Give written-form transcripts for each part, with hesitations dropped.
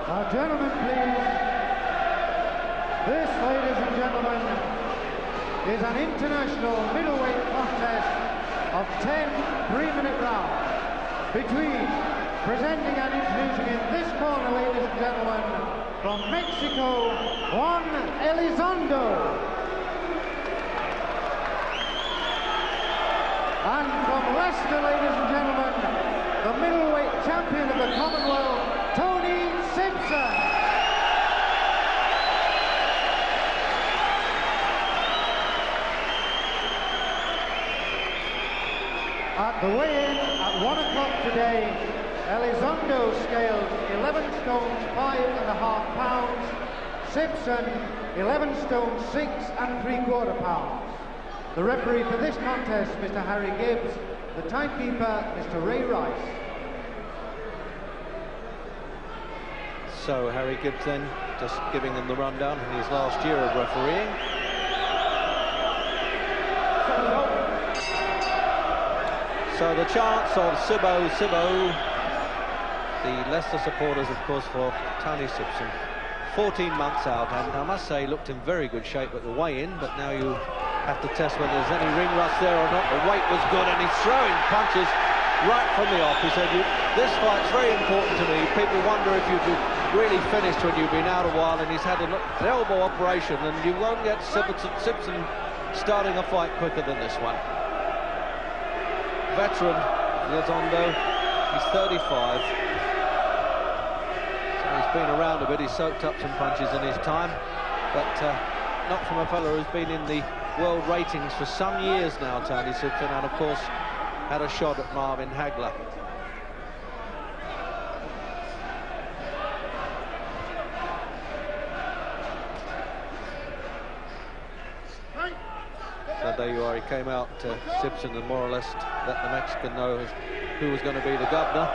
Now, gentlemen, please. This, ladies and gentlemen, is an international middleweight contest of 10 3-minute rounds between, presenting and introducing in this corner, ladies and gentlemen, from Mexico, Juan Elizondo. And from Leicester, ladies and gentlemen, the middleweight champion of the Commonwealth, Sibson. At the weigh-in at 1 o'clock today, Elizondo scaled 11 stones 5.5 pounds, Sibson 11 stones 6.75 pounds. The referee for this contest, Mr. Harry Gibbs. The timekeeper, Mr. Ray Rice. So Harry Gibbs then just giving them the rundown from his last year of refereeing. So the chants of Sibbo, Sibbo. The Leicester supporters, of course, for Tony Sibson. 14 months out, and I must say looked in very good shape at the weigh-in, but now you have to test whether there's any ring rust there or not. The weight was good, and he's throwing punches right from the off. He said, this fight's very important to me. People wonder if you'd be really finished when you've been out a while, and he's had an elbow operation, and you won't get Sibson starting a fight quicker than this one. Veteran Elizondo, he's 35. So he's been around a bit, he's soaked up some punches in his time, but not from a fellow who's been in the world ratings for some years now, Tony Sibson, and of course had a shot at Marvin Hagler. So there you are, he came out, Sibson, and more or less let the Mexican know who was going to be the governor.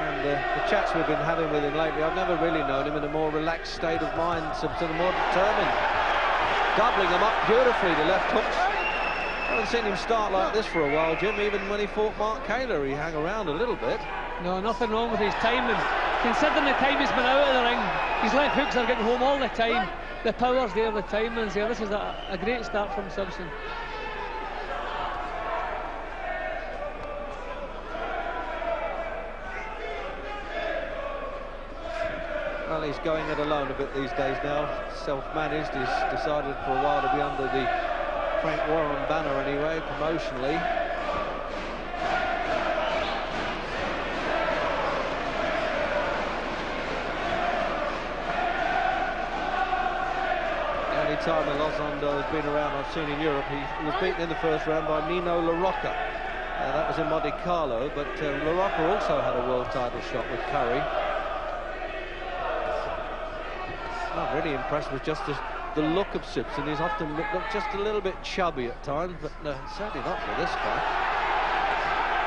And the chats we've been having with him lately, I've never really known him in a more relaxed state of mind, Sibson, more determined. Doubling him up beautifully, the left hooks. I haven't seen him start like this for a while, Jim. Even when he fought Mark Kaler, he hung around a little bit. No, nothing wrong with his timing. Considering the time he's been out of the ring, his left hooks are getting home all the time. The power's there, the timing's there. This is a great start from Sibson. Well, he's going it alone a bit these days now. Self-managed. He's decided for a while to be under the Frank Warren banner anyway, promotionally. Time Elizondo has been around, I've seen in Europe, he was beaten in the first round by Nino La Rocca. That was in Monte Carlo, but La Rocca also had a world title shot with Curry. I'm really impressed with just the look of Sibson. He's often looked just a little bit chubby at times, but certainly not for this fight.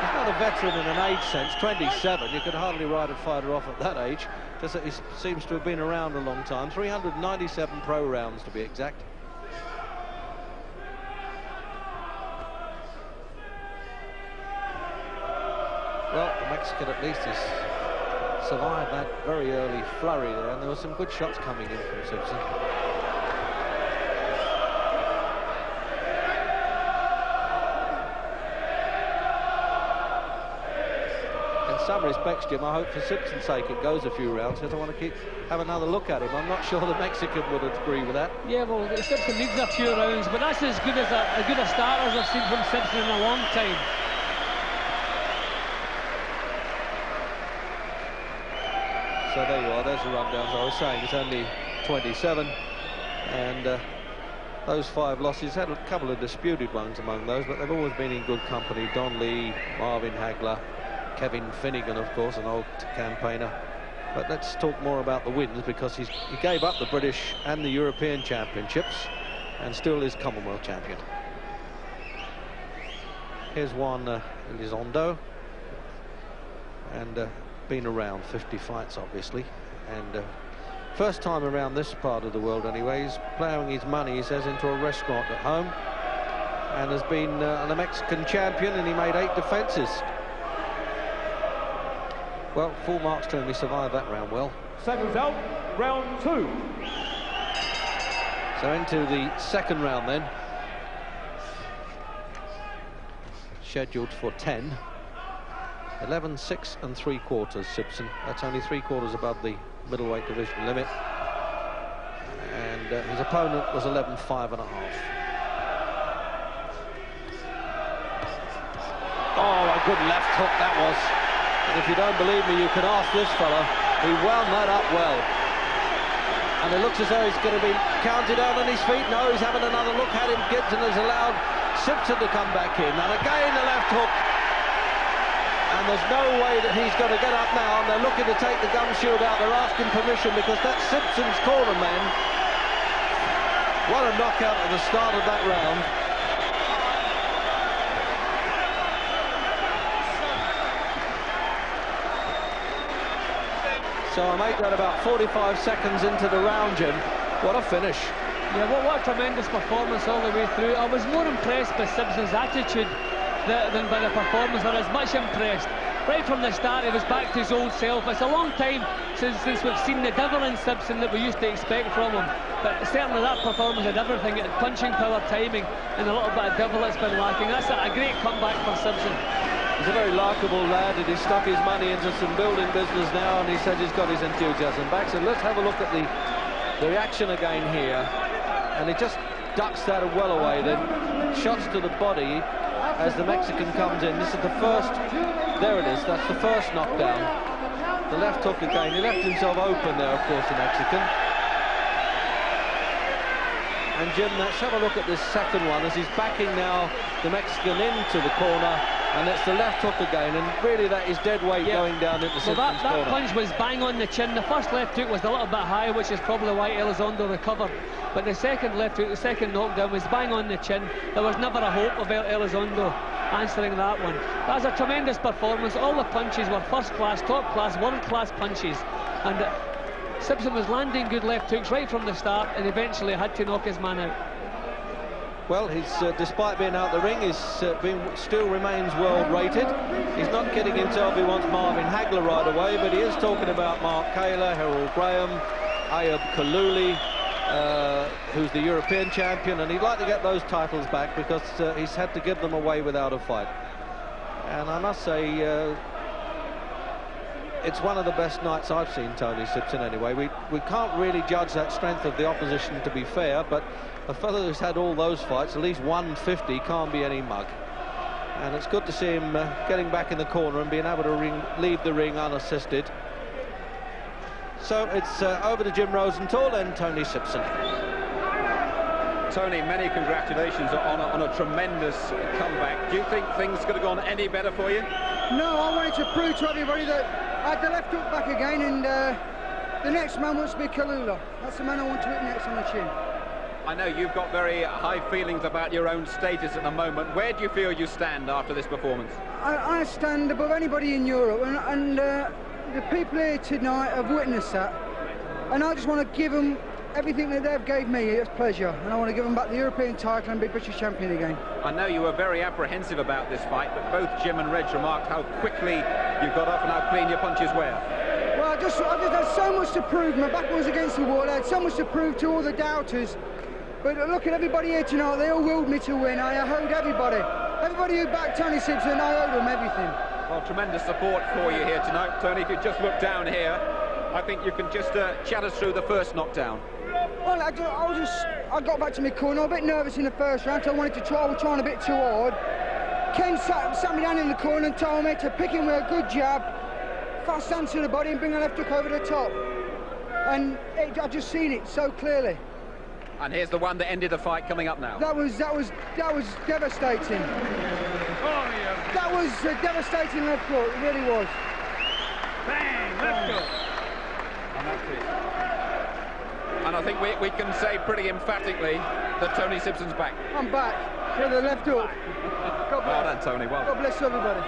He's not a veteran in an age sense, 27. You could hardly write a fighter off at that age. Just that he seems to have been around a long time. 397 pro rounds to be exact. Well, the Mexican at least has survived that very early flurry there, and there were some good shots coming in from Sibson. In some respects, Jim, I hope for Sibson's sake it goes a few rounds, because I want to have another look at him. I'm not sure the Mexican would agree with that. Yeah, well, Sibson needs a few rounds, but that's as good a start as I've seen from Sibson in a long time. So there you are, there's the rundown. As I was saying, it's only 27, and those 5 losses, had a couple of disputed ones among those, but they've always been in good company. Don Lee, Marvin Hagler, Kevin Finnegan, of course, an old campaigner. But let's talk more about the wins, because he gave up the British and the European championships and still is Commonwealth champion. Here's Juan Elizondo, and been around 50 fights, obviously, and first time around this part of the world anyway. He's ploughing his money, he says, into a restaurant at home, and has been a Mexican champion, and he made 8 defences. Well, full marks to him. He survived that round well. Seconds out, round 2. So into the second round then. Scheduled for 10. 11.6 3/4, Sibson. That's only 3/4 above the middleweight division limit. And his opponent was 11.5 1/2. Oh, a good left hook that was. And if you don't believe me, you can ask this fella. He wound that up well. And it looks as though he's going to be counted out on his feet. No, he's having another look at him. Gibson has allowed Sibson to come back in. And again, the left hook. And there's no way that he's going to get up now. And they're looking to take the gum shield out. They're asking permission because that's Sibson's corner man. What a knockout at the start of that round. So I make that about 45 seconds into the round, Jim. What a finish. Yeah, what a tremendous performance all the way through. I was more impressed by Sibson's attitude than by the performance. I was much impressed. Right from the start, he was back to his old self. It's a long time since we've seen the devil in Sibson that we used to expect from him. But certainly that performance had everything. It had punching power, timing, and a little bit of devil that's been lacking. That's a great comeback for Sibson. He's a very likeable lad, and he's stuck his money into some building business now, and he said he's got his enthusiasm back. So let's have a look at the reaction again here. And he just ducks that well away, then shots to the body as the Mexican comes in. This is the first, there it is, that's the first knockdown. The left hook again, he left himself open there, of course, the Mexican. And Jim, let's have a look at this second one as he's backing now the Mexican into the corner, and it's the left hook again, and really that is dead weight going down into Sibson's corner. That punch was bang on the chin. The first left hook was a little bit high, which is probably why Elizondo recovered. But the second left hook, the second knockdown, was bang on the chin. There was never a hope of Elizondo answering that one. That was a tremendous performance. All the punches were first class, top class, world class punches. And Sibson was landing good left hooks right from the start, and eventually had to knock his man out. Well, he's despite being out the ring, he's still remains world rated. He's not kidding himself. He wants Marvin Hagler right away, but he is talking about Mark Kaler, Harold Graham, Ayub Kaluli, who's the European champion, and he'd like to get those titles back because he's had to give them away without a fight. And I must say, it's one of the best nights I've seen Tony Sibson anyway. We can't really judge that strength of the opposition, to be fair, but a fellow who's had all those fights, at least 150, can't be any mug. And it's good to see him getting back in the corner and being able to leave the ring unassisted. So it's over to Jim Rosenthal and Tony Sibson. Tony, many congratulations on a tremendous comeback. Do you think things could have gone any better for you? No, I wanted to prove to everybody that I had the left hook back again, and the next man wants to be Kalula. That's the man I want to hit next on the chin. I know you've got very high feelings about your own status at the moment. Where do you feel you stand after this performance? I stand above anybody in Europe, and the people here tonight have witnessed that. And I just want to give them everything that they've gave me. It's pleasure, and I want to give them back the European title and be British champion again. I know you were very apprehensive about this fight, but both Jim and Reg remarked how quickly you got up and how clean your punches were. Well, I just had so much to prove. My back was against the wall. I had so much to prove to all the doubters. But look at everybody here tonight. They all willed me to win. I owed everybody. Everybody who backed Tony Sibson, I owed them everything. Well, tremendous support for you here tonight, Tony. If you just look down here, I think you can just chat us through the first knockdown. Well, I got back to my corner. I was a bit nervous in the first round, so I wanted to try. I was trying a bit too hard. Ken sat me down in the corner and told me to pick him with a good jab, fast hand to the body, and bring a left hook over the top. And I just seen it so clearly. And here's the one that ended the fight coming up now. That was devastating. Oh, yeah. That was a devastating left hook. It really was. Bang! Left hook. And that's it. And I think we can say pretty emphatically that Tony Sibson's back. I'm back for the left hook. God bless. Well done, Tony. Well. God bless everybody.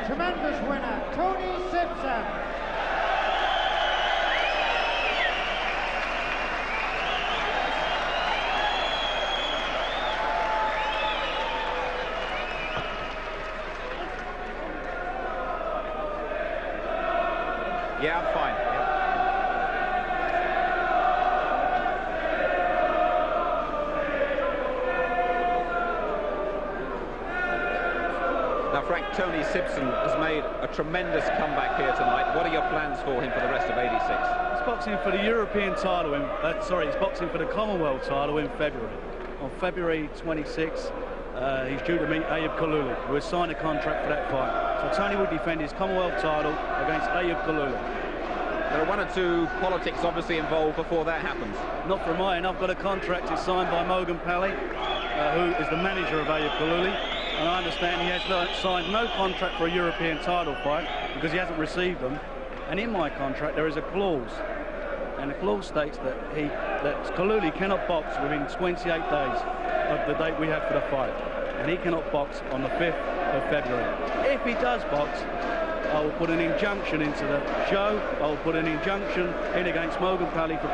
Tremendous winner, Tony Sibson. Yeah, I'm fine. Yeah. Now, Frank, Tony Sibson has made a tremendous comeback here tonight. What are your plans for him for the rest of 86? He's boxing for the European title he's boxing for the Commonwealth title in February. On February 26th, he's due to meet Ayub Kaluli, who has signed a contract for that fight. So Tony will defend his Commonwealth title against Ayub Kaluli. There are one or two politics obviously involved before that happens. Not from mine. I've got a contract. It's signed by Mogan Pally, who is the manager of Ayub Kaluli. And I understand he has signed no contract for a European title fight because he hasn't received them. And in my contract there is a clause, and the clause states that Kaluli cannot box within 28 days of the date we have for the fight, and he cannot box on the 5th of February. If he does box, I will put an injunction into the show. I will put an injunction in against Mogan Pally for